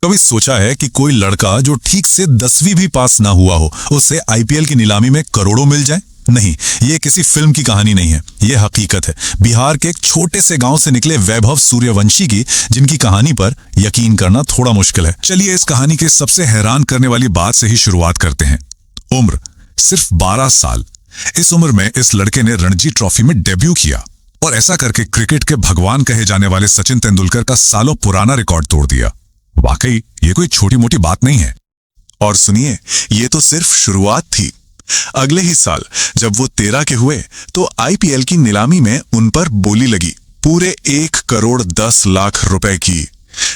कभी सोचा है कि कोई लड़का जो ठीक से 10वीं भी पास ना हुआ हो, उसे आईपीएल की नीलामी में करोड़ों मिल जाए? नहीं, ये किसी फिल्म की कहानी नहीं है, ये हकीकत है। बिहार के एक छोटे से गांव से निकले वैभव सूर्यवंशी की, जिनकी कहानी पर यकीन करना थोड़ा मुश्किल है। चलिए इस कहानी के सबसे हैरान करने वाली बात से ही शुरुआत करते हैं। उम्र सिर्फ 12 साल। इस उम्र में इस लड़के ने रणजी ट्रॉफी में डेब्यू किया और ऐसा करके क्रिकेट के भगवान कहे जाने वाले सचिन तेंदुलकर का सालों पुराना रिकॉर्ड तोड़ दिया। वाकई ये कोई छोटी मोटी बात नहीं है। और सुनिए, ये तो सिर्फ शुरुआत थी। अगले ही साल जब वो 13 के हुए तो आईपीएल की नीलामी में उन पर बोली लगी पूरे 1 करोड़ 10 लाख रुपए की।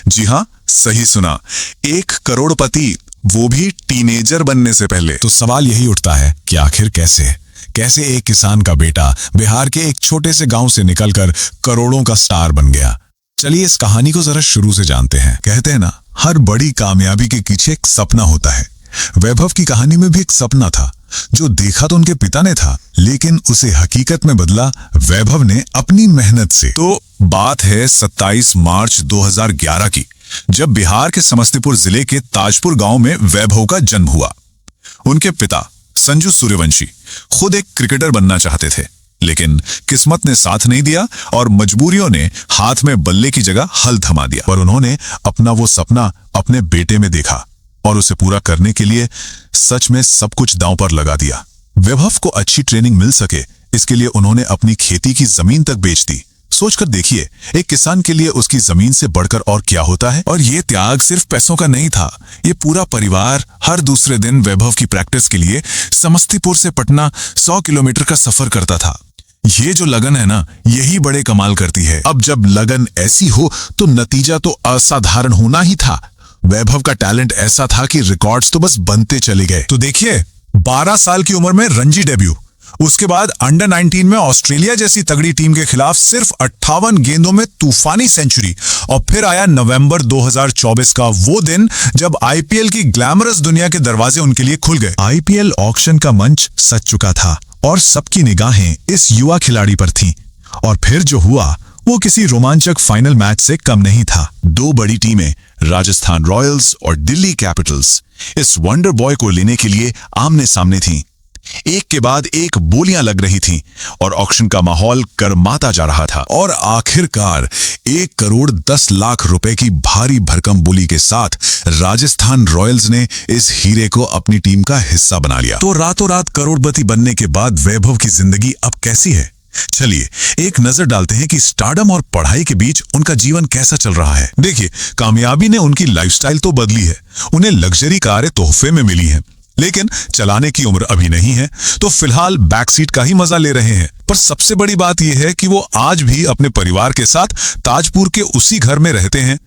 जी हां, सही सुना, 1 करोड़पति, वो भी टीनेजर बनने से पहले। तो सवाल यही उठता है कि आखिर कैसे एक किसान का बेटा बिहार के एक छोटे से गांव से निकलकर करोड़ों का स्टार बन गया। चलिए इस कहानी को जरा शुरू से जानते हैं। कहते हैं ना, हर बड़ी कामयाबी के पीछे एक सपना होता है। वैभव की कहानी में भी एक सपना था जो देखा तो उनके पिता ने था, लेकिन उसे हकीकत में बदला वैभव ने अपनी मेहनत से। तो बात है 27 मार्च 2011 की, जब बिहार के समस्तीपुर जिले के ताजपुर गांव में वैभव का जन्म हुआ। उनके पिता संजू सूर्यवंशी खुद एक क्रिकेटर बनना चाहते थे, लेकिन किस्मत ने साथ नहीं दिया और मजबूरियों ने हाथ में बल्ले की जगह हल थमा दिया। पर उन्होंने अपना वो सपना अपने बेटे में देखा और उसे पूरा करने के लिए सच में सब कुछ दांव पर लगा दिया। वैभव को अच्छी ट्रेनिंग मिल सके, इसके लिए उन्होंने अपनी खेती की जमीन तक बेच दी। सोचकर देखिए, एक किसान के लिए उसकी जमीन से बढ़कर और क्या होता है। और ये त्याग सिर्फ पैसों का नहीं था, ये पूरा परिवार हर दूसरे दिन वैभव की प्रैक्टिस के लिए समस्तीपुर से पटना 100 किलोमीटर का सफर करता था। ये जो लगन है ना, यही बड़े कमाल करती है। अब जब लगन ऐसी हो तो नतीजा तो असाधारण होना ही था। वैभव का टैलेंट ऐसा था कि रिकॉर्ड्स तो बस बनते चले गए। तो देखिए, 12 साल की उम्र में रणजी डेब्यू, उसके बाद अंडर 19 में ऑस्ट्रेलिया जैसी तगड़ी टीम के खिलाफ सिर्फ 58 गेंदों में तूफानी सेंचुरी। और फिर आया नवंबर 2024 का वो दिन जब आईपीएल की ग्लैमरस दुनिया के दरवाजे उनके लिए खुल गए। आईपीएल ऑक्शन का मंच सज चुका था और सबकी निगाहें इस युवा खिलाड़ी पर थीं। और फिर जो हुआ वो किसी रोमांचक फाइनल मैच से कम नहीं था। 2 बड़ी टीमें, राजस्थान रॉयल्स और दिल्ली कैपिटल्स, इस वंडर बॉय को लेने के लिए आमने सामने थीं। एक के बाद एक बोलियां लग रही थीं और ऑक्शन का माहौल गर्माता जा रहा था। और आखिरकार 1 करोड़ 10 लाख रुपए की भारी भरकम बोली के साथ राजस्थान रॉयल्स ने इस हीरे को अपनी टीम का हिस्सा बना लिया। तो रातों रात करोड़पति बनने के बाद वैभव की जिंदगी अब कैसी है? चलिए एक नजर डालते हैं कि स्टारडम और पढ़ाई के बीच उनका जीवन कैसा चल रहा है। देखिए, कामयाबी ने उनकी लाइफस्टाइल तो बदली है। उन्हें लग्जरी कारें तोहफे में मिली हैं, लेकिन चलाने की उम्र अभी नहीं है, तो फिलहाल बैक सीट का ही मजा ले रहे हैं। पर सबसे बड़ी बात यह है कि वो आज भी अपने परिवार के साथ ताजपुर के उसी घर में रहते हैं